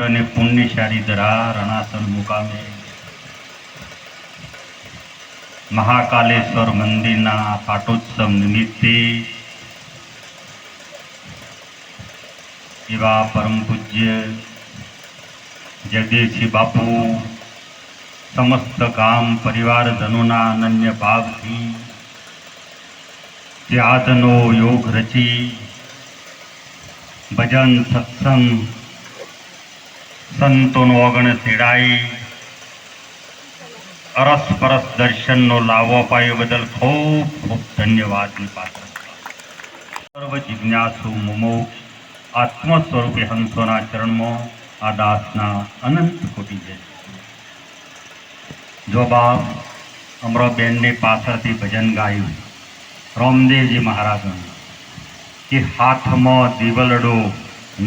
અને પુણ્યશાળી ધરા રણાસન મુકામે મહાકાલેશ્વર મંદિરના પાટોત્સવ નિમિત્તે એવા પરમ પૂજ્ય જગદીશજી બાપુ સમસ્ત ગામ પરિવારજનોના અનન્ય ભાવથી જે આજનો યોગ રચી ભજન સત્સંગ સંતોનો અગણ તેડાઈ અરસપરસ દર્શનનો લાવો અપાયો બદલ ખૂબ ખૂબ ધન્યવાદની પાત્ર. સર્વ જિજ્ઞાસુ મુમુક્ષ આત્મ સ્વરૂપે હંસોના ચરણમાં આ દાસના અનંત કોટી જય. જો બાપ અમરોબેનને પાછળથી ભજન ગાયું રામદેવજી મહારાજનું કે હાથમાં દીવલડો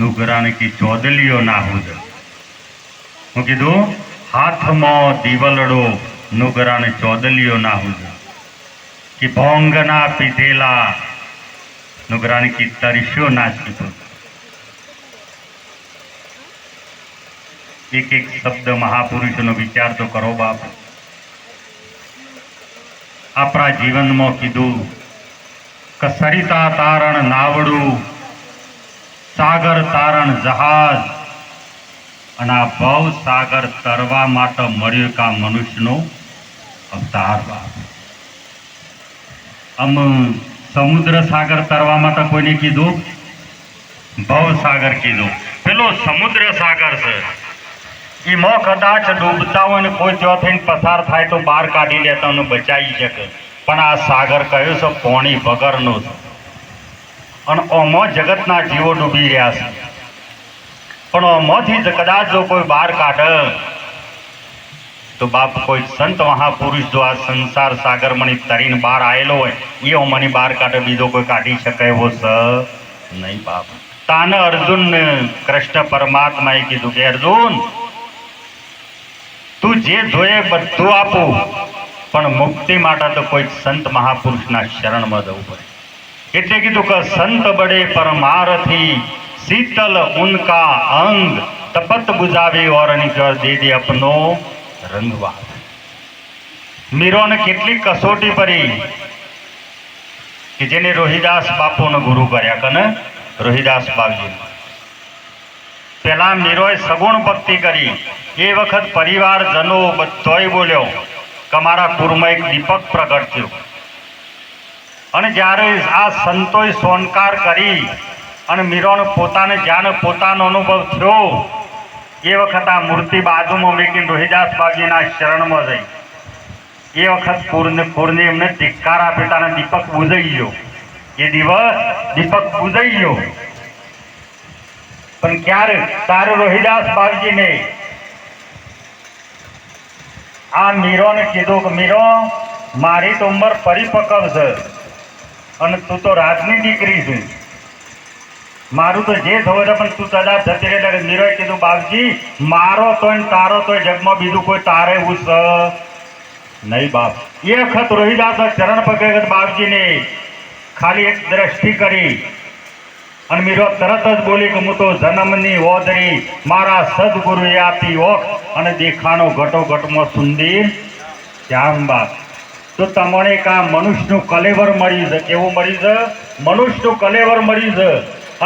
નુગરાણ કી ચોદલીઓ ના હુજ. હું કીધું હાથમાં દીવલડો નુગરાણ ચોદલીઓ ના હુજ કે ભોંગના પીધેલા નુગરાણ કી તરસ્યો ના શીખો. એક એક શબ્દ મહાપુરુષનો વિચાર તો કરો બાપ. આપણા જીવનમાં કીધું કે સરિતા તારણ નાવડું સાગર તારણ જહાજ અને આ ભવ સાગર તરવા માટે મળ્યો કા મનુષ્યનો અવતાર બાપ. આમ સમુદ્ર સાગર તરવા માટે કોઈને કીધું ભવ સાગર કીધું. પેલો સમુદ્ર સાગર છે એમાં કદાચ ડૂબતા હોય ને કોઈ ત્યાં થઈને પસાર થાય તો બહાર કાઢી લેતા અને બચાવી શકે. પણ આ સાગર કયો છે પોણી વગરનો છે અને આમાં જગતના જીવો ડૂબી રહ્યા છે. પણ આમાંથી જ કદાચ જો કોઈ બહાર કાઢે તો બાપ કોઈ સંત મહાપુરુષ જો આ સંસાર સાગરમણી તરીને બહાર આવેલો હોય એ ઓમાંની બહાર કાઢે, બીજો કોઈ કાઢી શકે એવો છે નહીં બાપ. તાને અર્જુન કૃષ્ણ પરમાત્માએ કીધું કે અર્જુન તું જે જોઈએ બધું આપું પણ મુક્તિ માટે તો કોઈ સંત મહાપુરુષના શરણમાં જવું પડે. એટલે કીધું કે સંત બડે પરમારથી શીતલ ઉનકા અંગ તપત બુજાવે ઓર દે દે અપનો રંગવા. મીરોને કેટલી કસોટી પડી કે જેને રોહિદાસ બાપુને ગુરુ કર્યા કને રોહિદાસ બાપજી. પેલા મીરોએ સગુણ ભક્તિ કરી. એ વખત પરિવારજનો બધોય બોલ્યો કે મારા કુરમાં એક દીપક પ્રગટ થયો. અને જ્યારે આ સંતોએ સોનકાર કરી અને મીરોને પોતાને જ્યાં પોતાનો અનુભવ થયો એ વખત આ મૂર્તિ બાજુમાં મૂકીને રોહિદાસ બાપજીના શરણમાં જઈ એ વખત પૂરને એમને ધિક્કાર આપ્યો અને દીપક બુઝાઈ ગયો. એ દિવસ દીપક બુઝાઈ ગયો. પણ ક્યારે તારે રોહિદાસ બાપજીને આ મીરોને કીધું કે મીરો મારી તો ઉંમર પરિપક્વ છે અને તું તો રાજની દીકરી છે, મારું તો જે થવું છે પણ તું કદાચ જતી રહે. એટલે મીરોએ કીધું બાપજી મારો તો તારો તો જગમાં બીજું કોઈ તારે એવું છે નહીં બાપ. એ વખત રોહિદાસ ચરણ પકડે બાપજીને ખાલી એક દ્રષ્ટિ કરી અને મીરો તરત જ બોલી કે હું તો જન્મની ઓદરી મારા સદગુરુએ આપી ઓખ અને દેખાણો ઘટો ઘટમાં સુંદર શ્યામ બાપ. તો તમને કા મનુષ્યનું કલેવર મળ્યું છે. કેવું મળ્યું છે? મનુષ્યનું કલેવર મળ્યું છે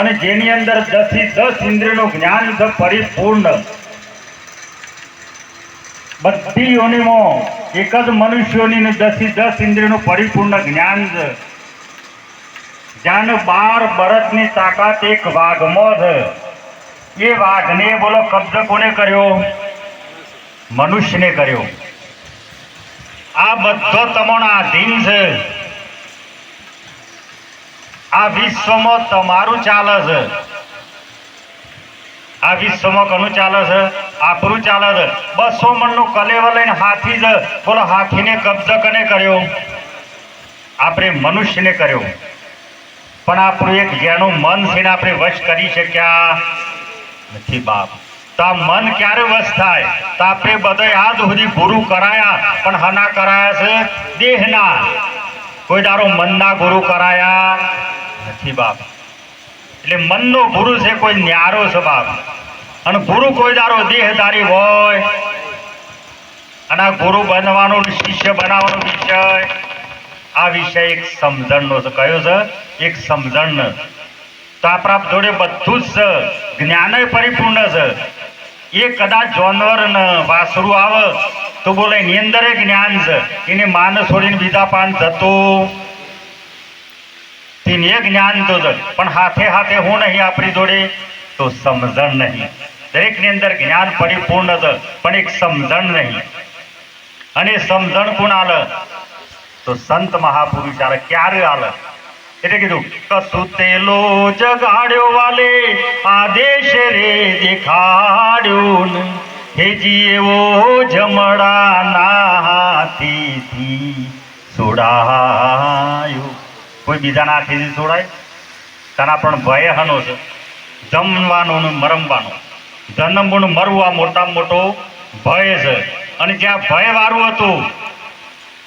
અને જેની અંદર 10 થી 10 ઇન્દ્રિયનું જ્ઞાન છે પરિપૂર્ણ. બધી યોનિમાં એક જ મનુષ્યોની 10 થી 10 ઇન્દ્રિયનું પરિપૂર્ણ જ્ઞાન છે. જ્યાં 12 બળદની તાકાત એક વાઘમાં છે. એ વાઘને બોલો કબ્જો કોને કર્યો? મનુષ્યને કર્યો. આ બધો તમારો આધીન છે. આ વિશ્વમાં તમારું ચાલે છે. આ વિશ્વમાં કોનું ચાલે છે? આપણું ચાલે છે. 200 મણનું કલેવર લઈને હાથી છે. બોલો હાથીને કબ્જો કોને કર્યો? આપણે મનુષ્યને કર્યો. પણ આપણું એક જેનું મન છે ને આપણે વશ કરી શક્યા નથી બાપ. તો આ મન ક્યારે વશ થાય? તો આપણે બધા આજ સુધી ગુરુ કરાયા પણ હના કરાયા છે? દેહના. કોઈ દારો મનના ગુરુ કરાયા નથી બાપ. એટલે મનનો ગુરુ છે કોઈ ન્યારો છે બાપ. અને ગુરુ કોઈ દારો દેહધારી હોય અને આ ગુરુ બનવાનો શિષ્ય બનાવવાનો વિષય આ વિષય એક સમજણનો છે. કયો છે? એક સમજણ. તો આપણા જોડે બધું જ છે, જ્ઞાન પરિપૂર્ણ છે. એ કદાચ જાનવર ને વાસરું આવે તો બોલે એની અંદર જ્ઞાન છે, એને માન છોડીને બીજા પાન જતું તેને એ જ્ઞાન તો છે, પણ હાથે હાથે હું નહીં આપણી જોડે તો સમજણ નહીં. દરેકની અંદર જ્ઞાન પરિપૂર્ણ છે પણ એક સમજણ નહીં. અને સમજણ કોણ આલે? તો સંત મહાપુરુષ આલે. ક્યારે આલે? એટલે કીધું કસુતેલો જગાડ્યો વાલે આદેશ રે દેખાડ્યો ને હેજી એવો જમડા હાથીથી છોડાયો. કોઈ બીજાના હાથેથી છોડાય? તારા પણ ભય હનો છે, જમવાનું ને મરમવાનું. જન્મવું મરવું આ મોટામાં મોટો ભય છે. અને જ્યાં ભય વાળું હતું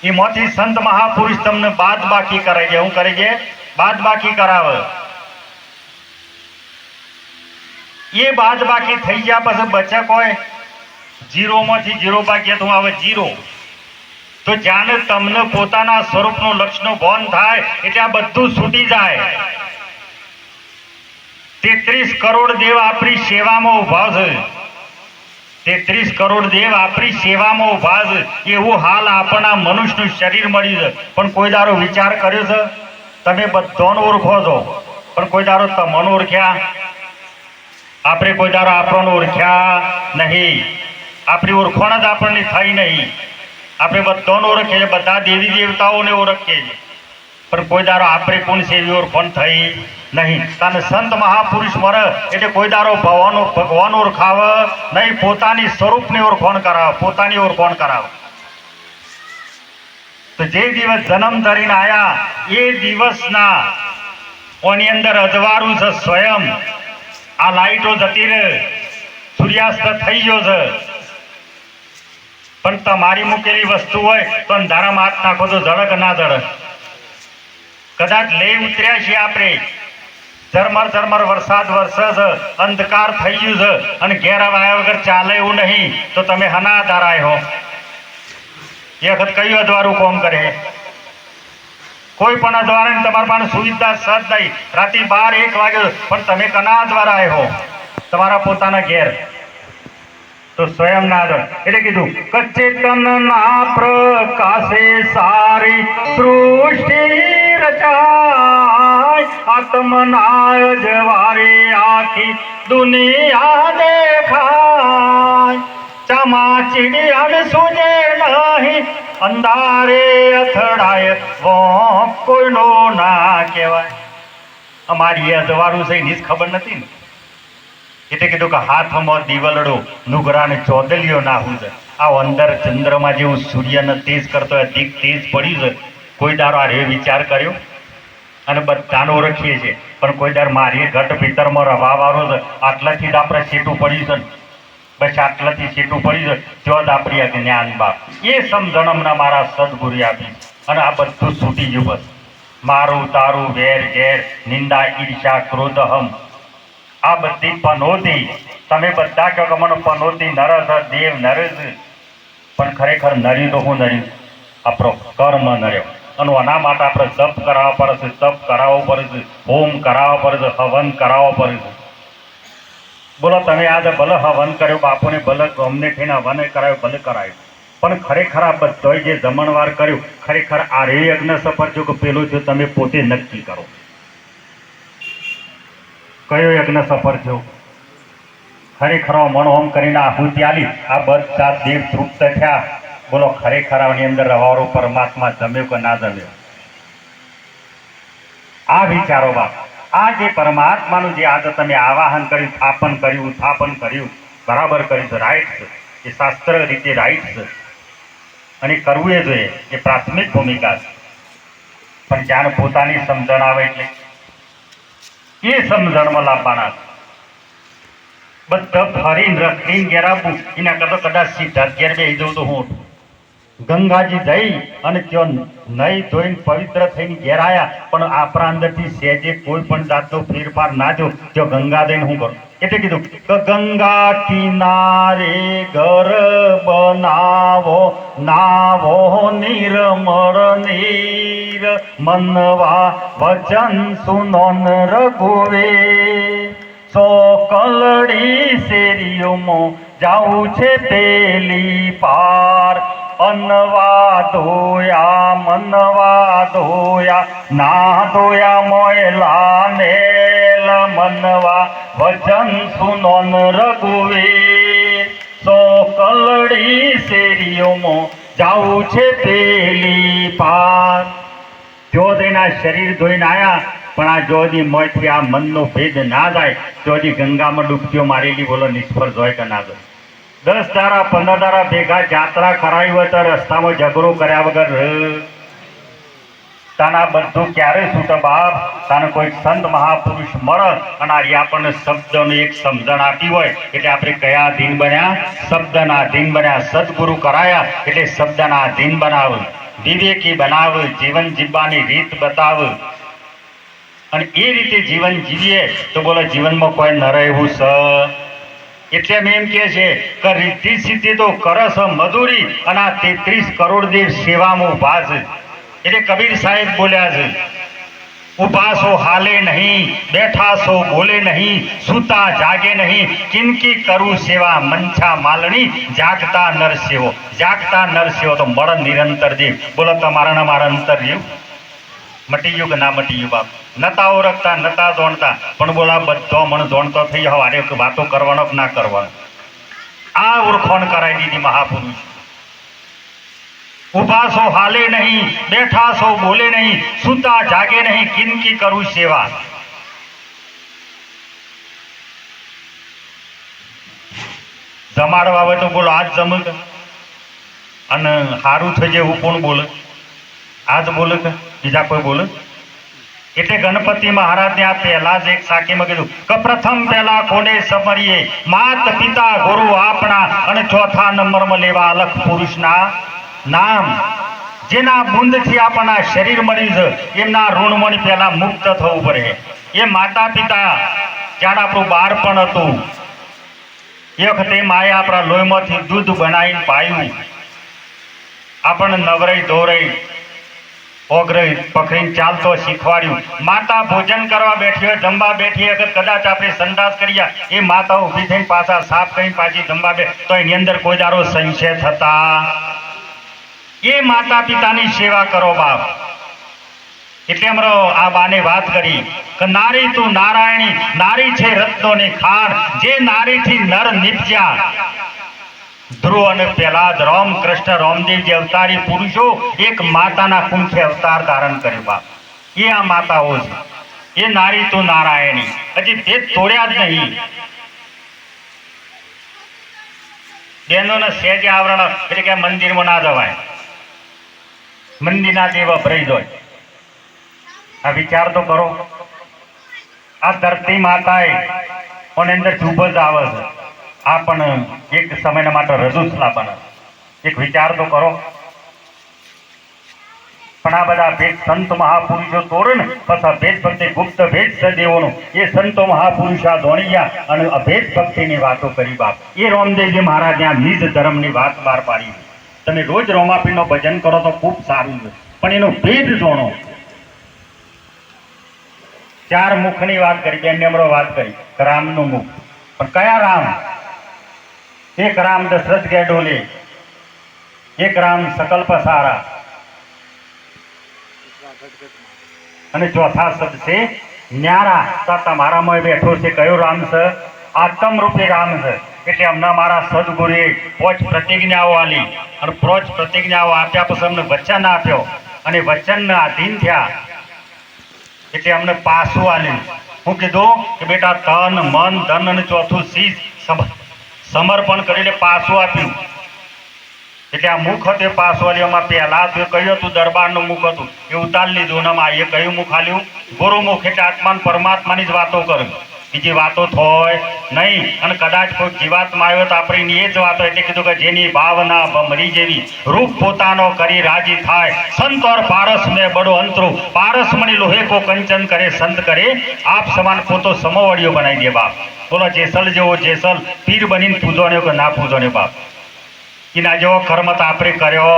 એમાંથી સંત મહાપુરુષ તમને બાદ બાકી કરાય છે. હું કરે છે? બાદ બાકી કરાવે. એ બાદ બાકી થઈ ગયા પછી બચક હોય 0 માંથી 0 બાકી તો આવે 0. તો જ્યાં તમને પોતાના સ્વરૂપનું લક્ષનું ભાન થાય એટલે આ બધું છૂટી જાય. 33 કરોડ દેવ આપણી સેવામાં ઉભા છે. 33 કરોડ દેવ આપણી સેવામાં ઉભા છે. એવું હાલ આપણા મનુષ્યનું શરીર મળ્યું છે, પણ કોઈ દારો વિચાર કર્યો છે? તમે બધાને ઓળખો છો પણ કોઈ દારો તમને ઓળખ્યા? આપણે કોઈ દારો આપણને ઓળખ્યા નહીં. આપણી ઓળખાણ જ આપણને થઈ નહીં. આપણે બધાને ઓળખીએ છીએ, બધા દેવી દેવતાઓને ઓળખીએ છીએ, પણ કોઈ દારો આપણે કોણ છે એવી ઓળખાણ થઈ નહીં. કારણ સંત મહાપુરુષ મરે એટલે કોઈ દારો ભગવાન ઓળખાવે નહીં, પોતાની સ્વરૂપની ઓળખાણ કરાવે, પોતાની ઓળખાણ કરાવે. તો જે દિવસ જન્મ ધરીને આયા એ દિવસના ઓની અંદર અજવાળું છે સ્વયં. આ લાઈટો જતી રહે, સૂર્યાસ્ત થઈ ગયો છે, પણ તમારી મૂકેલી વસ્તુ હોય તો અંધારામાં હાથ નાખો તો ઝળક ના ઝળક. કદાચ લઈ ઉતર્યા છીએ આપણે, ઝરમર ઝરમર વરસાદ વરસે છે, અંધકાર થઈ ગયું છે અને ઘેર આવ્યા વગર ચાલે એવું નહીં, તો તમે હના આધારાય હો? એ વખત કયું અજવાળું કોમ કરે? કોઈ પણ અજવાળે તમારા પાસે સુવિધા સજ નહીં. રાતે 12-1 વાગ્યો પણ તમે કના અજવાળાય હો? તમારા પોતાના ઘેર. તો સ્વયં ના આદર. એટલે કીધું કચેતન ના પ્રકાશે સારી સૃષ્ટિ રચાય, આત્મના જવારે આખી દુનિયા દેખાય. ચામાચીડિયાને સૂજે નહીં, અંધારે અથડાય વો કોઈનો ના કહેવાય. અમારી અજવાળું છે એની જ ખબર નથી ને. એટલે કીધું કે હાથમાં દીવલડો નુગરાને ચોદલીઓ નાહું છે. આ અંદર ચંદ્રમાં જેવું સૂર્યને તેજ કરતો અધિક તેજ પડ્યું છે. કોઈ દારો આ રે વિચાર કર્યો? અને બધાને ઓળખીએ છીએ પણ કોઈ દર મારી ઘટ ભીતરમાં રવા વાળો છે, આટલાથી જ આપણે સેટું પડ્યું છે ને, બસ આટલાથી સેટું પડ્યું છે. જો જ આપણી જ્ઞાન બાપ એ સમજણ હમણાં મારા સદગુરુ આપી અને આ બધું છૂટી ગયું. બસ મારું તારું વેર ઘેર નિંદા ઈર્ષા ક્રોધ હમ આ બધી પનોતી. તમે બધા કહો કે મને પનોતી નરસ દેવ નરસ, પણ ખરેખર નર્યું તો હું નર્યું? આપણો કર્મ નર્યો. અને આના માટે આપણે જપ કરાવવા પડે છે, તપ કરાવવો પડે છે, હોમ કરાવવા પડે છે, હવન કરાવવો પડે છે. બોલો તમે આજે ભલે હવન કર્યો, બાપુને ભલે ગમને થઈને હવન કરાવ્યો, ભલે કરાવ્યું, પણ ખરેખર આ બધોય જે જમણવાર કર્યું ખરેખર આ રે યજ્ઞ સફળ જો કે પેલું થયું તમે પોતે નક્કી કરો. કયો યજ્ઞ સફળ થયો? ખરેખર મનોહોમ કરીને આહુતિ આલી, આ બધા દેવ તૃપ્ત થયા. બોલો ખરેખર આની અંદર રવારો પરમાત્મા જમ્યો કે ના જમ્યો? આ વિચારો બાપ. આ જે પરમાત્માનું જે આજે તમે આવાહન કર્યું, સ્થાપન કર્યું બરાબર કર્યું છે, રાઈટ છે, એ શાસ્ત્ર રીતે રાઈટ છે અને કરવું એ જોઈએ. એ પ્રાથમિક ભૂમિકા છે. પણ જ્યાં પોતાની સમજણ આવે એટલે એ સમજણમાં લાવવાના છે. બધા ફરીને રખડીને ઘેર આપું એના કરતા કદાચ સીધા ઘેર બેસી જવું તો હું ગંગાજી જઈ અને ત્યાં નહીં ધોઈને પવિત્ર થઈને ઘેર આવ્યા, પણ આપણા અંદરથી સહેજે કોઈ પણ જાતનો ફેરફાર ના જો, જો ગંગા દઈને શું કરું? એટલે કીધું કે ગંગા કિનારે ઘર બનાવો, નાવો નિર્મળ નીર, મનવા વચન સુનોન રઘુવીર. સો કલડી શેરીઓમાં જાવું છે પેલી પાર, અનવા ધોયા મનવા ધોયા, ના ધોયા મોયલા મેલ, મનવા વચન સુનોન રઘુવીર. સો કલડી શેરીઓમાં જાવું છે પેલી પાર. જોધીના શરીર ધોઈને આયા, પણ આ જોધી મોયથી આ મનનો ભેદ ના જાય, જોધી ગંગામાં ડૂબકીઓ મારેલી બોલો નિષ્ફળ જોય કે ના જોય. 10 દાડા 15 દાડા ભેગા જાત્રા કરાવી હોય તો રસ્તામાં ઝઘડો કર્યા વગર તાના બધું ક્યારે છૂટે બાપ? તાને કોઈ સંત મહાપુરુષ મળે અને આ આપણને શબ્દનો એક સમજણ આપી હોય એટલે આપણે કયા અધીન બન્યા? શબ્દના અધીન બન્યા. સદગુરુ કરાયા એટલે શબ્દના અધીન બનાવ, વિવેકી બનાવ, જીવન જીવવાની રીત બતાવ, અને એ રીતે જીવન જીવીએ તો બોલો જીવનમાં કોઈ ન રહે એવું સ. એટલે એમ એમ કે છે કે રીતિ સિદ્ધિ તો કરસ મજૂરી, અને આ 33 કરોડ દેવ સેવામાં ઉભા છે. એટલે કબીર સાહેબ બોલ્યા છે, ઉભા સો હાલે નહીં, બેઠા સો બોલે નહીં, સૂતા જાગે નહીં, કિનકી કરું સેવા મંછા માલણી, જાગતા નર સેવો. જાગતા નર સેવો તો મરણ નિરંતર જીવ. બોલો તમારા ના મારા અંતર જીવ મટી ગયું કે ના મટી ગયું બાપ? નતા ઓળખતા, નતા જોણતા, પણ બોલા બધો મણ જોણતો થઈ જાવ. આરે વાતો કરવાનો કે ના કરવાનો, આ ઓળખોણ કરાવી દીધી મહાપુરુષ. ઉભા સો હાલે નહીં, બેઠા સો બોલે નહીં, સૂતા જાગે નહીં, કિનકી કરું સેવા. જમાડવા આવે તો બોલો આજ જમ, અને સારું થઈ જાય એવું કોણ બોલે? આજ બોલે કે બીજા કોઈ બોલે? એટલે ગણપતિ મહારાજ આ પહેલા જ એક સાખીમાં કીધું કે પ્રથમ પહેલા કોને સમરીએ? માત પિતા ગુરુ આપણા, અને ચોથા નંબરમાં લેવા અલખ પુરુષના નામ. જેના બુંદથી આપણના શરીર મળ્યું છે એમના ઋણમણી પહેલા મુક્ત થવું પડે. એ માતા પિતા જ્યારે આપણું બાળપણ હતું એ વખતે માએ આપણા લોહીમાંથી દૂધ બનાવીને પાયું, આપણને નવરાઈ ધોરાઈ ઓગરાઈ પકડીને ચાલતો શીખવાડ્યું. માતા ભોજન કરવા બેઠી હોય, જમવા બેઠી વખત કદાચ આપણે સંડાસ કર્યા, એ માતા ઊભી થઈને પાછા સાફ કરીને પાછી જમવા બે, તો એની અંદર કોઈ દારો સંશય થતા. એ માતા પિતાની સેવા કરો બાપ. એટલે અમારો આ બાને વાત કરી કે નારી તું નારાયણી, નારી છે રત્નોની ખાણ, જે નારીથી નર નિપજ્યા. ધ્રુવ અને પ્રહલાદ, રામ કૃષ્ણ રામદેવ જે અવતારી પુરુષો એક માતાના કુંઠે અવતાર ધારણ કર્યો બાપ. એ આ માતાઓ છે. એ નારી તું નારાયણી. હજી ભેદ તોડ્યા જ નહીં. બહેનોને સહેજે આવરણ એટલે કે મંદિરમાં ના જવાય, મંદિરના દેવ ભરાઈ જાય. આ વિચાર તો કરો, આ ધરતી માતાએ કોને અંદર શુભ જ આવે છે, આ પણ એક સમયના માટે રજૂસલા બને. એક વિચાર તો કરો. પણ આ બધા ભેદ સંત મહાપુરુષો તોડે ને, પછી અભેદ ભક્તિ ગુપ્ત ભેદ સદેવોનો એ સંતો મહાપુરુષા ધોણી ગયા અને અભેદ ભક્તિની વાતો કરી બાપ. એ રામદેવજી મહારાજ ત્યાં નિજ ધર્મની વાત બહાર પાડી. તમે રોજ રોમાપીરનો ભજન કરો તો ખૂબ સારું છે, પણ એનો ભેદ જોણો. 4 મુખની વાત કરી, બેન હમણાં વાત કરી રામનું મુખ, પણ કયા રામ? એક રામ દશરથ કે ડોલે, એક રામ સકલ પસારા, અને ચોથા શબ્દ છે ન્યારા. તો તમારામાં બેઠો છે કયો રામ છે? આત્મ રૂપી રામ છે. એટલે અમને મારા સદગુરુએ 5 પ્રતિજ્ઞાઓ આલી, અને 5 પ્રતિજ્ઞાઓ આપ્યા પછી અમને વચન આપ્યો, અને વચનને આધીન થયા એટલે અમને પાછું આલ્યું. હું કીધું કે બેટા તન મન ધન અને ચોથું શીશ સમર્પણ કરીને પાછું આપ્યું. એટલે આ મુખ હતું એ પાછું આલ્યું. એમાં પહેલા તો કહ્યું હતું દરબારનું મુખ હતું, એ ઉતારી લીધું. અને એ કયું મુખ આલ્યું? ગુરુમુખ. એટલે આત્મા પરમાત્માની જ વાતો કરે, બીજી વાતો થાય નહીં. અને કદાચ કોઈ જીવાત્મા આવ્યો તો આપણી એ જ વાતો. એટલે કીધું કે જેની ભાવના ભમરી જેવી, રૂપ પોતાનો કરી રાજી થાય, સંત ઓર પારસ મેં બડો અંતરો, પારસ મણી લોહે કો કંચન કરે, સંત કરે આપ સમાન પોતો સમોવડીઓ બનાવી દે બાપ. બોલો જેસલ જેવો જેસલ પીર બનીને પૂજોને કે ના પૂજોને બાપ એના જેવો કર્મ તો આપણે કર્યો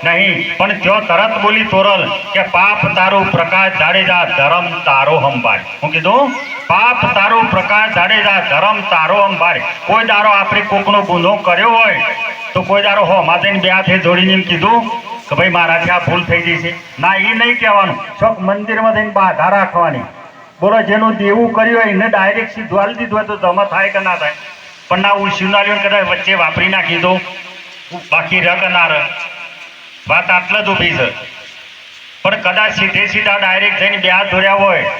નહીં. પણ જો તરત બોલી તોરલ કે પાપ તારું પ્રકાશ જાડેજા ધર્મ તારો હંભાર. હું કીધું પાપ તારું પ્રકાશ જાડેજા ધર્મ તારો હંભાર. કોઈ દારો આપણે કોકનો ગુનો કર્યો હોય તો કોઈ દારો હો માથે બે હાથે જોડીને એમ કીધું કે ભાઈ મારાથી આ ભૂલ થઈ ગઈ છે. ના, એ નહીં કહેવાનું. ચોક મંદિરમાં થઈને બાધા રાખવાની. બોલો જેનું દેવું કર્યું હોય એને ડાયરેક્ટ સીધું હાલી દીધું હોય તો જમા થાય કે ના થાય. પણ ના ઉછીનારીઓ કદાચ વચ્ચે વાપરી નાખી દો બાકી રક ના રક વાત આટલા જ ઊભી છે. પણ કદાચ સીધે સીધા ડાયરેક્ટ જઈને બે હાથ ધોર્યા હોય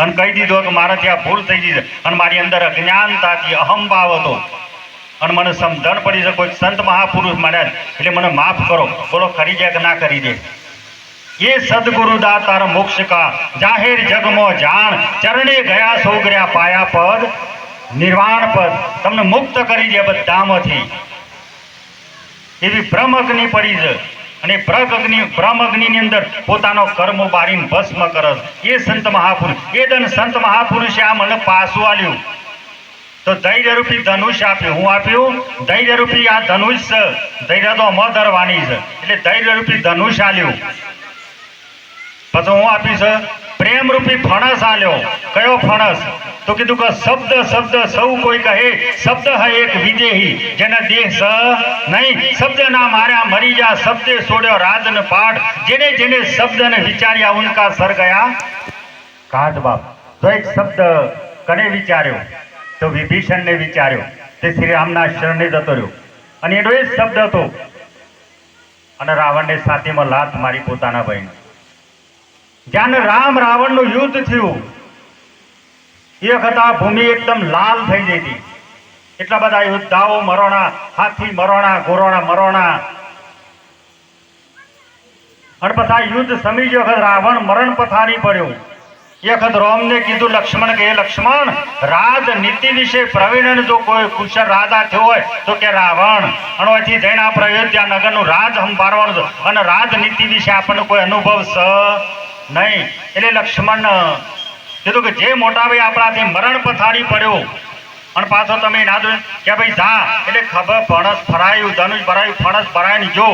અને કહી દીધો કે મારાથી આ ભૂલ થઈ ગઈ છે અને મારી અંદર અજ્ઞાનતાથી અહંભાવ હતો અને મને સમજણ પડી છે કોઈ સંત મહાપુરુષ મળ્યા એટલે મને માફ કરો. બોલો કરી દે કે ના કરી દે? ये सदगुरु दातार मोक्ष का जाहिर जगमो जान चरणे ગયા સોગર્યા પાયા પદ નિર્વાણ પદ. તમને મુક્ત કરી દે બધામાંથી. એવી બ્રહ્મ અગ્નિ પડી છે અને બ્રહ્મ અગ્નિની અંદર પોતાનો કર્મ બારીને ભસ્મ કરસ. એ સંત મહાપુરુષ એ દન સંત મહાપુરુષે આ મને પાછું આલ્યું તો ધૈર્યરૂપી ધનુષ આપ્યું. હું આપ્યું ધૈર્યરૂપી આ ધનુષ છે. ધૈર્ય તો મધરવાની છે એટલે ધૈર્યરૂપી ધનુષ આલ્યું. પછી હું આપીશ પ્રેમરૂપી ફણસ આલ્યો. કયો ફણસ? તો કીધું કે શબ્દ શબ્દ સૌ કોઈ કહે શબ્દ હૈ એક વિદેહી જેના દેહ સ નહીં. શબ્દ ના માર્યા મરી જા શબ્દે છોડ્યો રાજન પાઠ જેને જેને શબ્દને વિચાર્યા ઉનકા સર ગયા કાઢ બાપ. તો એક શબ્દ કને વિચાર્યો? તો વિભીષણને વિચાર્યો. તે શ્રી રામના શરણે જતો રહ્યો અને એનો એ જ શબ્દ હતો અને રાવણને સાથેમાં લાત મારી પોતાના ભાઈને. જ્યાં રામ રાવણનું યુદ્ધ થયું એ વખત આ ભૂમિ એકદમ લાલ થઈ ગઈ હતી. એટલા બધા યોદ્ધાઓ મરોણા, હાથી મરોણા, ઘોરોણા મરોણા. અને પછી યુદ્ધ સમી જે વખત રાવણ મરણ પથારી પડ્યો એ વખત રામને કીધું લક્ષ્મણ કે લક્ષ્મણ રાજનીતિ વિશે પ્રવીણ જો કોઈ કુશળ રાજા થયો હોય તો કે રાવણ. અને અહીંથી જઈને આપણે અયોધ્યા નગરનું રાજ સંભાળવાનું છે અને રાજનીતિ વિશે આપણને કોઈ અનુભવ છે નહીં. એટલે લક્ષ્મણ કીધું કે જે મોટા ભાઈ આપણાથી મરણ પથારી પડ્યો અને પાછો તમે ના જોયું કે ભાઈ જા એટલે ખબર ફણસ ફરાયું, ધનુષ ભરાયું, ફણસ ભરાય જો.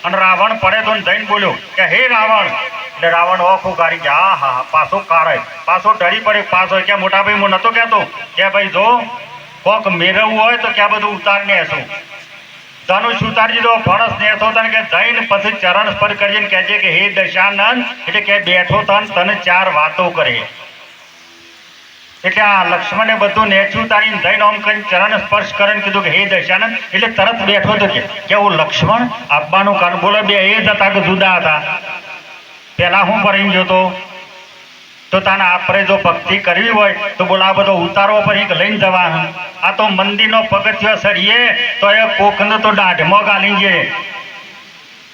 અને રાવણ પડે તો જઈને બોલ્યો કે હે રાવણ. એટલે રાવણ ઓખું કાઢી કે હા હા પાછો કાઢે પાછો ઢળી પડે પાછો કે મોટા ભાઈ હું નતો કહેતો કે ભાઈ જો કોક મેળવવું હોય તો ક્યાં બધું ઉતારીને હશું. ધનુષ ઉતારી દીધો, ફણસ નેસો તને કે જઈને પછી ચરણ સ્પર્શ કરીને કહેજે કે હે દશાનંદ એટલે કે બેઠો તને ચાર વાતો કરે. એટલે આ લક્ષ્મણે બધું નેચું ઉતારીને જઈને આમ કરીને ચરણ સ્પર્શ કરીને કીધું કે હે દશાનંદ એટલે તરત બેઠો તો કે હું લક્ષ્મણ આપવાનું કારણ બોલો બે એ જ હતા કે જુદા હતા? પેલા હું ભરીને જોતો તો તાને આપણે જો ભક્તિ કરવી હોય તો બોલો આ બધો ઉતારવો પર લઈને જવા. આ તો મંદિરનો પગથિયો સરીએ તો એ કોકને તો દાઢમાં ગાલી છે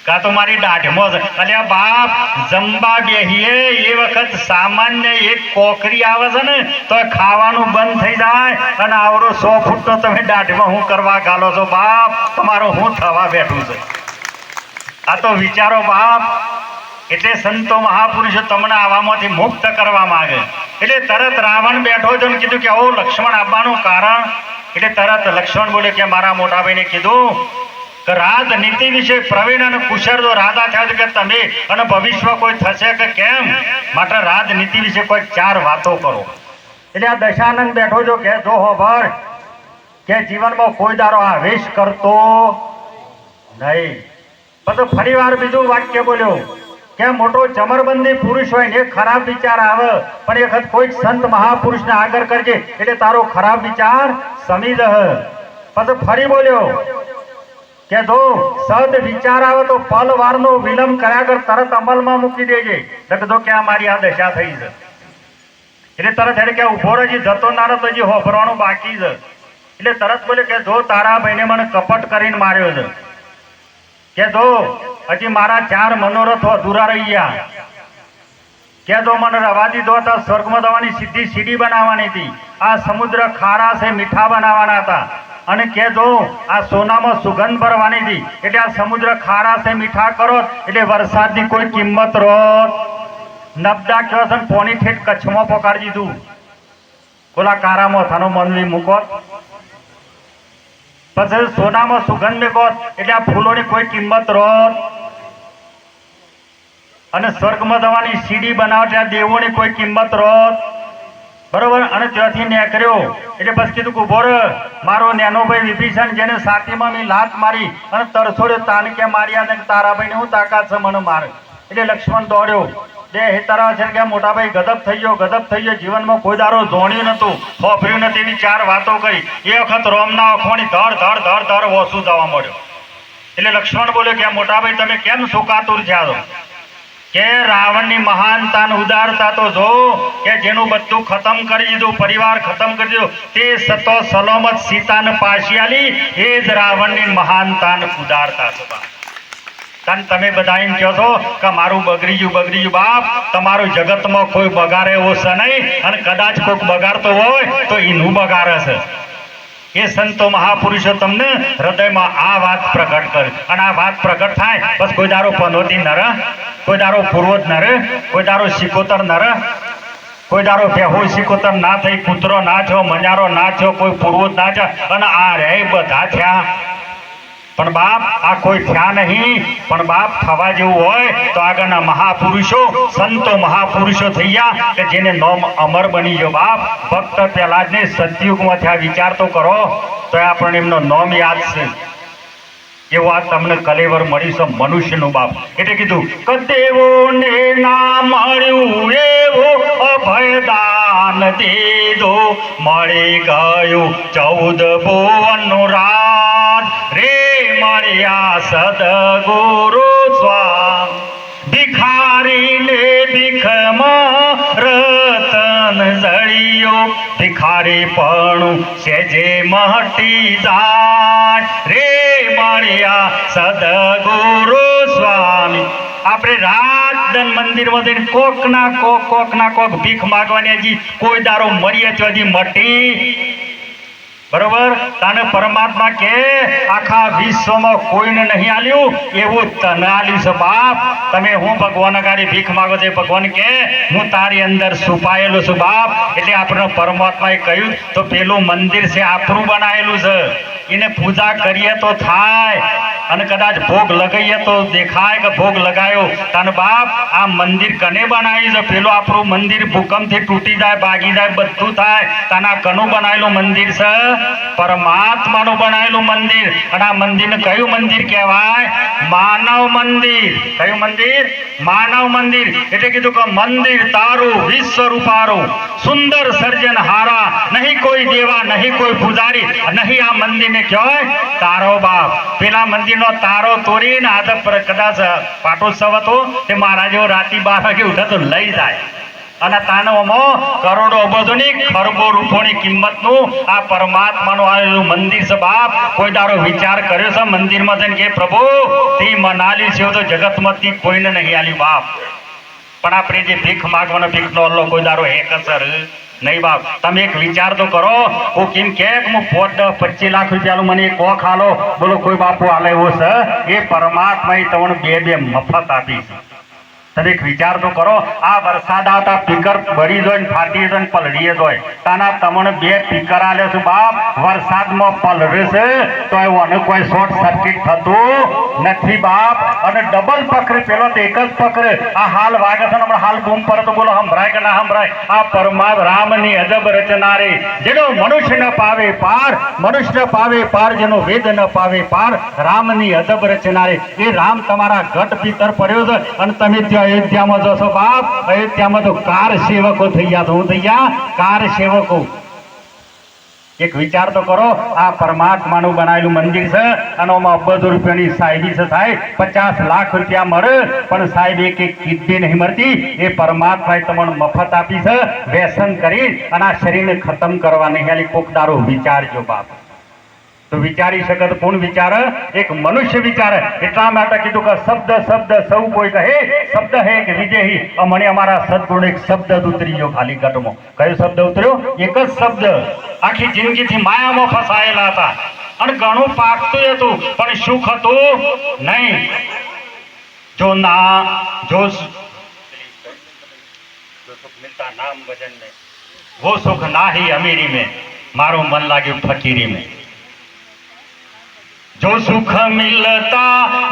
કાં તો મારી દાઢમાં છે. અલ્યા બાપ જમવા બેહીએ એ વખત સામાન્ય એક કોકરી આવે છે ને તો ખાવાનું બંધ થઈ જાય અને આવડો 100 ફૂટ તો તમે દાઢમાં હું કરવા ગાલો છો બાપ? તમારો હું થવા બેઠું છે? આ તો વિચારો બાપ. એટલે સંતો મહાપુરુષો તમને આવામાંથી મુક્ત કરવા માંગે. એટલે તરત રાવણ બેઠો હતો ને કીધું કે ઓ લક્ષ્મણ આવવાનું કારણ? એટલે તરત લક્ષ્મણ બોલે કે મારા મોટા ભાઈને કીધું કે રાજનીતિ વિશે પ્રવીણ અને કુશળ જો રાજા થયા છે કે તમે અને ભવિષ્ય કોઈ થશે કે કેમ માટે રાજનીતિ વિશે કોઈ ચાર વાતો કરો. એટલે આ દશાનંદ બેઠો જો કે જો હોભળ કે જીવનમાં કોઈ દારો આવેશ કરતો નહીં. પછી ફરી વાર બીજું વાક્ય બોલ્યો કે મોટો ચમરબંધી પુરુષ હોય ને ખરાબ વિચાર આવે પણ એક વખત કોઈ સંત મહાપુરુષને આગળ કરજે એટલે તારો ખરાબ વિચાર સમી જશે. પછી ફરી બોલ્યો કે જો સદ વિચાર આવે તો પલ વારનો વિલંબ કર્યા કર તરત અમલમાં મૂકી દેજે. લખજો કે આ મારી આ દશા થઈ છે. એટલે તરત એટલે કે ઉભો રહેજી જતો નારો તો હજી હોભરવાનું બાકી છે. એટલે તરત બોલે કે જો તારા ભાઈને મને કપટ કરીને માર્યો છે કે જો હજી મારા 4 મનોરથો અધૂરા રહી ગયા કે જો મને રવા દીધો તો સ્વર્ગમાં જવાની સીધી સીડી બનાવવાની હતી. આ સમુદ્ર ખારા છે મીઠા બનાવવાના હતા અને કે જો આ સોનામાં સુગંધ ભરવાની હતી. એટલે આ સમુદ્ર ખારા છે મીઠા કરો એટલે વરસાદની કોઈ કિંમત રોત નબદા કયો છે પોણી ઠેઠ કચ્છમાં પકડી દીધું ઓલા કારામાં થાનો મંદવી મૂકો, પછી સોનામાં સુગંધ મેકો, એટલે આ ફૂલોની કોઈ કિંમત રોત, અને સ્વર્ગમાં જવાની સીડી બનાવવા દેવોની કોઈ કિંમત રોત, બરોબર. અને ત્યાંથી નીકળ્યો એટલે બસ કીધું કે ઉભો રે, મારો નેનો ભાઈ વિભીષણ જેને સાતીમાં મેં લાત મારી અને તરછોડ્યો, તાન કે માર્યા ને તારાભાઈ ને હું તાકાત છે મને મારે. એટલે લક્ષ્મણ દોડ્યો, બે હેતારા છે કે મોટા ભાઈ ગદબ થઈ ગયો, જીવનમાં કોઈ દારો જોણ્યું નતું, ખોફર્યું નથી, એવી ચાર વાતો કરી. એ વખત રોમના અખોણી ધડ ધડ ધડ ધડ ઓછું જવા મળ્યો. એટલે લક્ષ્મણ બોલ્યો કે મોટા ભાઈ તમે કેમ સુકાતુર થયા છો? કે રાવણની મહાનતા ઉદારતા તો જો, કે જેનું બધું ખતમ કરી દીધું, પરિવાર ખતમ કરી દીધો, તે સતો સલામત સીતાને પાછી આલી, એ જ રાવણની મહાનતા ઉદારતા છે બાપ. તમે બધા એમ કહો છો કે મારું બગડી ગયું બાપ, તમારું જગતમાં કોઈ બગાડે એવો છે નહીં, અને કદાચ કોઈક બગાડતો હોય તો એનું બગાડે છે. એ સંતો મહાપુરુષો તમને હૃદયમાં આ વાત પ્રગટ કરે, અને આ વાત પ્રગટ થાય બસ કોઈ દારો પનોતી ન રહે, કોઈ દારો પૂર્વજ ન રહે, કોઈ દારો સિકોતર ન રહે, કોઈ દારો બેહો સિકોતર ના થઈ, કૂતરો ના છો, મજારો ના છો, કોઈ પૂર્વજ ના છે, અને આ રે બધા થયા. પણ બાપ આ કોઈ થયા નહીં, પણ બાપ થવા જેવું હોય તો આગળના મહાપુરુષો સંતો મહાપુરુષો થઈ ગયા કે જેને નોમ અમર બની ગયો બાપ. ભક્ત પહેલા જ ને સતયુગમાં થયા, વિચાર તો કરો તો આપણને એમનો નોમ યાદ છે. એવું આ તમને કલેવર મળ્યું છે મનુષ્યનું બાપ. એટલે કીધું કદેવોને ના મળ્યું એવું અભયદાન દીધો, મળી ગયું 14 ભુવનનું રાજ રે, મળ્યા સદગુરુ સ્વામ. ભિખારીને ભીખમાં રતન જળિયો, ભિખારી પણ સેજે મટી જાય રે, મળ્યા સદગુરુ સ્વામી. આપણે રાત મંદિરમાં જઈને કોક ના કોક ભીખ માગવાની, હજી કોઈ દારો મળીએ તો હજી મટી, બરોબર. તને પરમાત્મા કે આખા વિશ્વમાં કોઈને નહીં આલ્યું એવું તને આલ્યું છે બાપ. તમે હું ભગવાન ગાડી ભીખ માગો છો, ભગવાન કે હું તારી અંદર છુપાયેલો છું બાપ. એટલે આપણે પરમાત્માએ કહ્યું તો પેલું મંદિર છે આપણું બનાવેલું છે, એને પૂજા કરીએ તો થાય, અને કદાચ ભોગ લગાવીએ તો દેખાય કે ભોગ લગાયો. તને બાપ આ મંદિર કને બનાવ્યું છે? પેલું આપણું મંદિર ભૂકંપથી તૂટી જાય, ભાગી જાય, બધું થાય. તને કનું બનાવેલું મંદિર છે? પરમાત્માનું બનાવેલું મંદિર. અને આ મંદિરને કયું મંદિર કહેવાય? માનવ મંદિર. કયું મંદિર? માનવ મંદિર. એટલે કીધું કે મંદિર તારું વિશ્વ રૂપારું, સુંદર સર્જન હારા, નહીં કોઈ દેવા નહીં કોઈ પૂજારી, નહીં આ મંદિરને કહેવાય તારો બાપ. પેલા મંદિરનો તારો તોડીને આદપ પર કદાચ પાટોત્સવ હતો તે મારા જેવો રાતી 12 વાગે ઉઠે તો લઈ જાય, અને તાનોમાં કરોડો અબજોની ખરબો રૂપોની કિંમતનું આ પરમાત્માનું આવેલું મંદિર છે બાપ. કોઈ દારો વિચાર કર્યો છે મંદિરમાં જઈને કે પ્રભુ તે મનાલી છે તો જગતમાંથી કોઈને નહીં આલ્યું બાપ. પણ આપણે જે ભીખ માગવાનો ભીખનો અલ્લો કોઈ દારો હે કસર નહીં બાપ. તમે એક વિચાર તો કરો, હું કેમ કે હું 25 લાખ રૂપિયાનું મને કોખ આલો, બોલો કોઈ બાપુ આલે એવો છે? એ પરમાત્માએ તમને બે મફત આપી છે. તમે એક વિચાર તો કરો, આ વરસાદ આવતા પીકર ભરી જાય ને ફાટી જાય ને પલળીએ જાય, તાના તમને 2 પીકર આલે છે બાપ. વરસાદમાં પલળે છે તો એવું કોઈ શોર્ટ સર્કિટ થતું નથી બાપ. અને ડબલ પકડે, પેલો તો એક જ પકડે. આ હાલ વાગે છે ને હાલ બૂમ પર તો બોલો સંભળાય કે ના સંભળાય? આ પરમાત્મા રામની અજબ રચના રે, જેનો મનુષ્ય ન પાવે પાર, મનુષ્ય પાવે પાર, જેનો વેદ ન પાવે પાર, રામની અજબ રચના રે. એ રામ તમારા ઘટ ભીતર પડ્યો છે, અને તમે ત્યાં અયોધ્યામાં જશો બાપ. અયોધ્યામાં તો કાર સેવકો થઈ ગયા. શું થઈ ગયા? કાર સેવકો. એક વિચાર તો કરો, આ પરમાત્માનું બનાવેલું મંદિર છે, અને આમાં અબજો રૂપિયાની સાહેબી છે સાહેબ. 50 લાખ રૂપિયા મળે પણ સાહેબ એક કિડની નહીં મળતી. એ પરમાત્માએ તમને મફત આપી છે, વ્યસન કરી અને આ શરીરને ખતમ કરવા નહીં આલી. કોક દારો વિચારજો બાપ. તો વિચારી શકે તો કોણ વિચારે? એક મનુષ્ય વિચારે. એટલા માટે કીધું કે શબ્દ સૌ કોઈ કહે, શબ્દ હે કે વિજયી. મને અમારા સદગુણ એક શબ્દ ઉતરી ગયો ખાલી ઘટમાં. કયો શબ્દ ઉતર્યો? એક જ શબ્દ. આખી જિંદગીથી માયામાં ફસાયેલા હતા, અને ઘણું પાકતું હતું પણ સુખ હતું નહીં. જો ના જો મિલતા નામ ભજન ને वो सुख नाही अमीरी में, मारो मन लाग्યું फकीरी में। जो सुख मिलता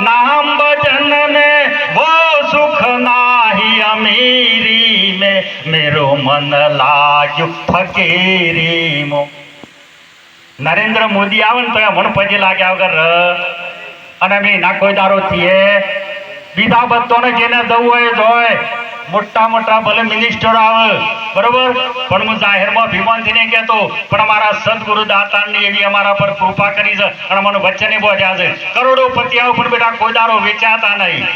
नाम भजन में, वो सुख नाही अमीरी में, मेरो मन लाग्યું ફકીરી માં। નરેન્દ્ર મોદી આવે ને તો મન પછી લાગ્યા વગર અને અમે ના કોઈ દારો થઈએ બીજા બધાને જેને જવું હોય જોય મોટા મોટા ભલે મિનિસ્ટર આવે બરોબર, પણ હું જાહેરમાં ભીમાનથીને કહેતો પણ અમારા સદગુરુ દાતારની એવી અમારા પર કૃપા કરી છે અને મને વચ્ચેને બોધ્યા છે। કરોડોપતિ આવો પણ બેટા કોઈ દારો વેચાતા નહીં।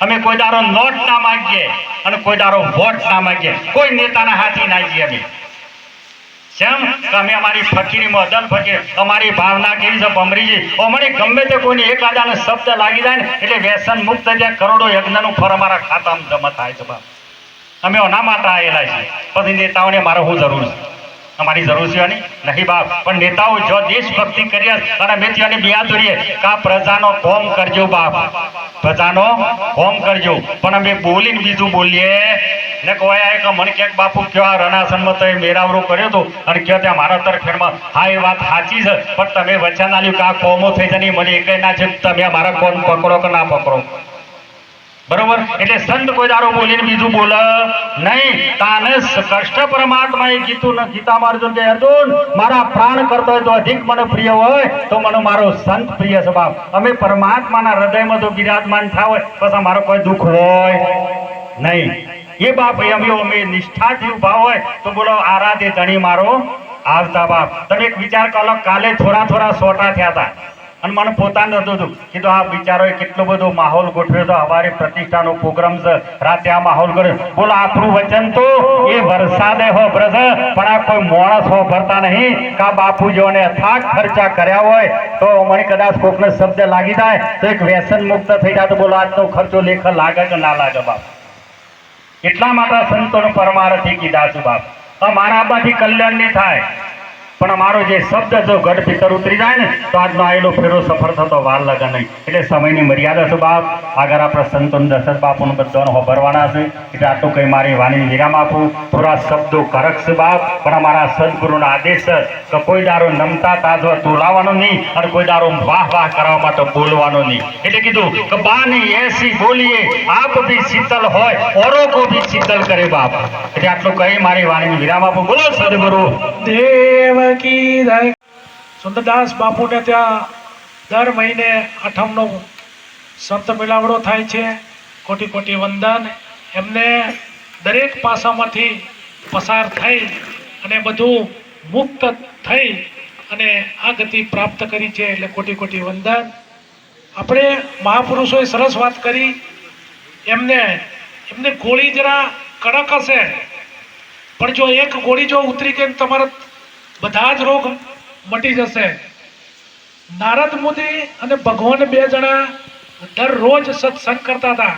અમે કોઈ દારો નોટ ના માગીએ અને કોઈ દારો વોટ ના માગીએ, કોઈ નેતાના હાથી ના જઈએ। અમે કેમ કે અમે અમારી ફકીરીમાં અદન ફકીર, અમારી ભાવના કેવી છે ભમરીજી, અમારી ગમે તે કોઈને એક આદાનો શબ્દ લાગી જાય ને એટલે વ્યસન મુક્ત ત્યાં કરોડો યજ્ઞનું ફળ અમારા ખાતામાં જમા થાય છે બાપ। અમે ઓના માટે આવેલા છીએ। પછી નેતાઓને મારે શું જરૂર છે? અમારી જરૂર છે નહીં બાપ, પણ નેતાઓ જો દેશભક્તિ કરીએ અને અમે ત્યાંની બિયા દોરીએ કે આ પ્રજાનો કોમ કરજો બાપ, પ્રજાનો કોમ કરજો, પણ અમે બોલીને બીજું બોલીએ ને કોઈ કે મને ક્યાંક બાપુ કયો આ રણાસનમાં તો મેરાવરો કર્યો હતો અને કયો ત્યાં મારા તરફેણમાં હા એ વાત સાચી છે, પણ તમે વચન આલ્યું કે આ કોમો થઈ જાય મને એક ના છે, તમે મારા કોમ પકડો કે ના પકડો બરોબર। એટલે સંત કોઈ દારો બોલીને બીજું બોલે નહીં। તાને કૃષ્ણ પરમાત્માએ કીધું ને ગીતામાં અર્જુન કે અર્જુન મારા પ્રાણ કરતો હોય તો અધિક મને પ્રિય હોય તો મને મારો સંત પ્રિય છે બાપ। અમે પરમાત્માના હૃદયમાં તો બિરાજમાન થાવ હોય પછી મારો કોઈ દુઃખ હોય નહીં એ બાપ। અમે નિષ્ઠાથી ઉભા હોય તો બોલો આરાધે ધણી મારો આવતા બાપ। તમે એક વિચાર કરો, કાલે થોડા સોટા થયા હતા અને મને પોતાને હતું કીધું આ બિચારોએ કેટલો બધો માહોલ ગોઠવ્યો હતો, અમારી પ્રતિષ્ઠાનો પ્રોગ્રામ છે, રાતે આ માહોલ કર્યો। બોલો આપણું વચન તો એ વરસાદે હો બ્રજ, પણ આ કોઈ માણસ હો ભરતા નહીં કે આ બાપુજીઓને અથાગ ખર્ચા કર્યા હોય તો મને કદાચ કોકને શબ્દ લાગી જાય તો એક વ્યસન મુક્ત થઈ જાય તો બોલો આજનો ખર્ચો લેખ લાગે કે ના લાગે બાપ। એટલા માટે સંતોનો પરમાર્થી કીધા છે બાપ। અમારા આબાથી કલ્યાણ નહીં થાય પણ અમારો જે શબ્દ જો ગઢ ભીતર ઉતરી જાય ને તો આજનો આવેલો ફેરો સફળ થતો વાર લાગે નહીં। એટલે સમયની મર્યાદા છે બાપ। આગળ આપણે સંતોન દશરથ બાપુને બધાને હોભરવાના છે એટલે આટલું કંઈ મારી વાણી વિરામ આપું। થોડા શબ્દો કરક છે બાપ, પણ અમારા સદગુરુનો આદેશ છે કે કોઈ દારો નમતા તાજો તોલાવાનો નહીં અને કોઈ દારો વાહ વાહ કરવા માટે બોલવાનો નહીં। એટલે કીધું કે બાની એસી બોલીએ આપ ભી શીતલ હોય ઓરો કો ભી શીતલ કરે બાપ। એટલે આટલું કહી મારી વાણીને વિરામ આપું। બોલો સદગુરુ દેવ કી જય। સુંદરદાસ બાપુને ત્યાં દર મહિને આઠમનો સંત મેળાવડો થાય છે। કોટી કોટી વંદન એમને દરેક પાસામાંથી પસાર થઈ અને બધું મુક્ત થઈ અને આ ગતિ પ્રાપ્ત કરી છે એટલે કોટી કોટી વંદન। આપણે મહાપુરુષોએ સરસ વાત કરી। એમને ગોળી જરા કડક હશે પણ જો એક ગોળી જો ઉતરી ગઈ તમારા બધા જ રોગ મટી જશે। નારદ મુનિ અને ભગવાન બે જણા દરરોજ સત્સંગ કરતા હતા।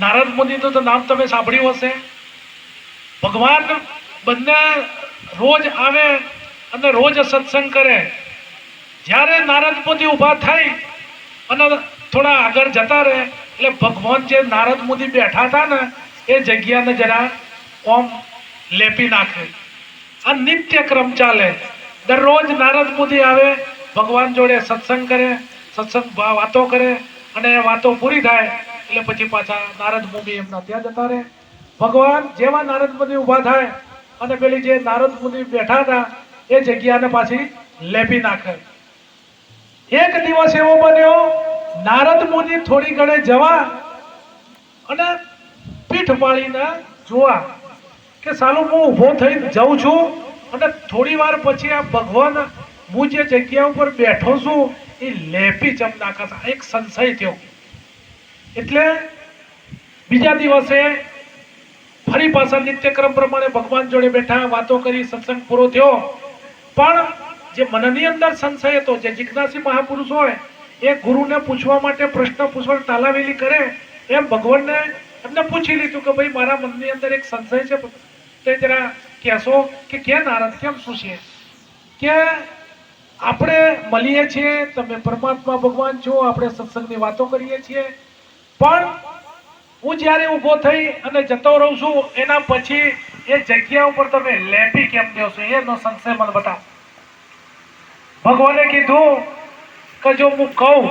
નારદ મુનિનું તો નામ તમે સાંભળ્યું હશે। ભગવાન બંને રોજ આવે અને રોજ સત્સંગ કરે। જ્યારે નારદ મુનિ ઊભા થઈ અને થોડા આગળ જતા રહે એટલે ભગવાન જે નારદ મુનિ બેઠા હતા ને એ જગ્યાને જરા ઓમ લેપી નાખે। આ નિત્ય ક્રમ ચાલે। દરરોજ નારદ મુનિ આવે ભગવાન જોડે સત્સંગ કરે, સત્સંગ વાતો કરે અને વાતો પૂરી થાય એટલે પછી પાછા નારદ મુનિ એમના ત્યાં જતા રહે। ભગવાન જેવા નારદ મુનિ ઊભા થાય અને પેલી જે નારદ મુનિ બેઠા હતા એ જગ્યાને પાછી લેપી નાખે। એક દિવસ એવો બન્યો નારદ મુનિ થોડી ઘણે જવા અને પીઠ પાડીને જોવા કે સાલું હું ઊભો થઈ જાઉં છું અને થોડી વાર પછી આ ભગવાન હું જે જગ્યા ઉપર બેઠો છું એ લેપી ચમ નાખતા। એક સંશય થયો એટલે બીજા દિવસે ફરી પાછા નિત્યક્રમ પ્રમાણે ભગવાન જોડે બેઠા, વાતો કરી, સત્સંગ પૂરો થયો। પણ જે મનની અંદર સંશય હતો, જે જિજ્ઞાસી મહાપુરુષ હોય એ ગુરુને પૂછવા માટે પ્રશ્ન પૂછવા તાલાવેલી કરે એમ ભગવાનને એમને પૂછી લીધું કે ભાઈ મારા મનની અંદર એક સંશય છે તે જરા કહેશો કે ક્યાં નારદ કેમ શું છે કે આપણે મળીએ છીએ, તમે પરમાત્મા ભગવાન છો, આપણે સત્સંગની વાતો કરીએ છીએ, પણ હું જ્યારે ઊભો થઈ અને જતો રહું છું એના પછી એ જગ્યા ઉપર તમે લેપી કેમ દો છો એનો સંશય મને બતાવો. ભગવાને કીધું કે જો હું કહું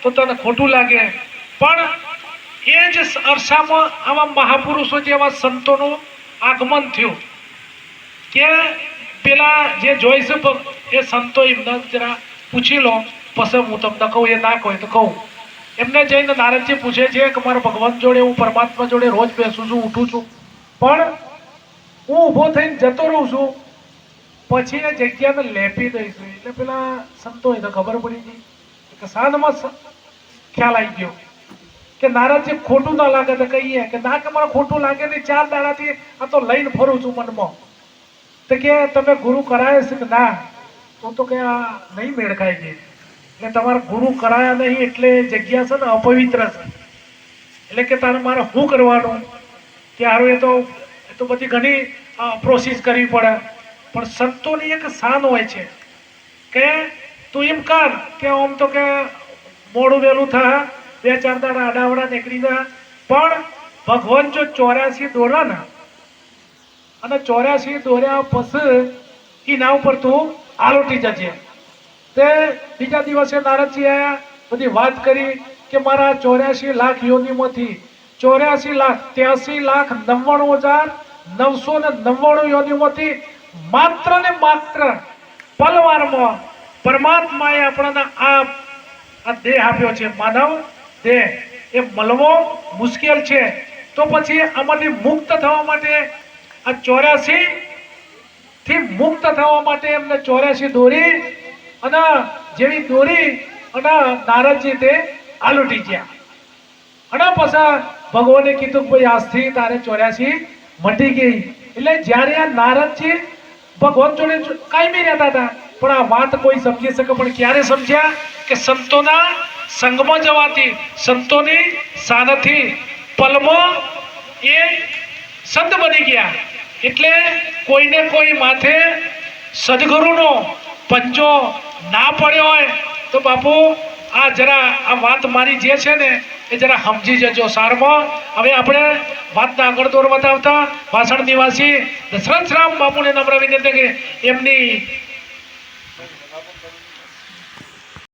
તો તને ખોટું લાગે, પણ એ જ અરસામાં આવા મહાપુરુષો જેવા સંતોનું આગમન થયું કે પેલા જે જોઈશું એ સંતો એમને જરા પૂછી લો, પછી હું તમને કહું. એ ના કહે તો કહું. એમને જઈને નારદજી પૂછે છે કે મારા ભગવાન જોડે, હું પરમાત્મા જોડે રોજ બેસું છું, ઉઠું છું, પણ હું ઊભો થઈને જતો રહું છું, પછી એ જગ્યાને લેપી દઈશું. એટલે પેલા સંતો તો ખબર પડી ગઈ કે સાંજમાં ખ્યાલ આવી ગયો કે નારદજી ખોટું ના લાગે તો કહીએ કે ના, કે મારે ખોટું લાગે નહીં, 4 દાડાથી આ તો લઈને ફરું છું મનમાં. તો કે તમે ગુરુ કરાય છે કે ના? તો કે આ નહીં મેળ ખાય છે. એટલે તમારે ગુરુ કરાયા નહીં એટલે જગ્યા છે ને અપવિત્ર છે. એટલે કે તારે મારે શું કરવાનું કે હારું એ તો બધી ઘણી પ્રોસેસ કરવી પડે, પણ સંતોની એક શાન હોય છે કે તું એમ કર કે આમ તો કે મોડું વહેલું થાય, 2-4 દાડા આડાવડા નીકળી જાય, પણ ભગવાન જો 84 દોરા ને અને 84 દોર્યા પછી એના ઉપર તું આલોટી જજે. તે બીજા દિવસે નારદજી આયા, બધી વાત કરી કે મારા 84 લાખ યોનિમાંથી 84,83,99,999 યોનિમાંથી માત્ર ને માત્ર પલવારમાં પરમાત્માએ આપણને આ દેહ આપ્યો છે, માનવ દેહ. એ મળવો મુશ્કેલ છે, તો પછી આમાંથી મુક્ત થવા માટે આ 84 થી મુક્ત થવા માટે એમને 84 દોરી અને જેવી દોરી અને નારદજી તે આલુટી ગયા. અને પછી ભગવાને કીધું ભાઈ આજથી તારે 84 મટી ગઈ. એટલે જ્યારે આ નારદજી ભગવાન જોડે કાયમી રહેતા હતા, પણ આ વાત કોઈ સમજી શકે, પણ ક્યારે સમજ્યા કે સંતોના સંગમાં જવાથી, સંતોની સાનથી પલમાં એ સંત બની ગયા. એટલે કોઈને કોઈ માથે સદગુરુનો પંજો ના પડ્યો હોય તો બાપુ આ જરા આ વાત મારી જે છે ને એ જરા સમજી જજો સારમાં. હવે આપણે વાતના આગળ દોર બતાવતા વાસણ નિવાસી દશરથરામ બાપુને નમ્ર વિનંતી કે એમની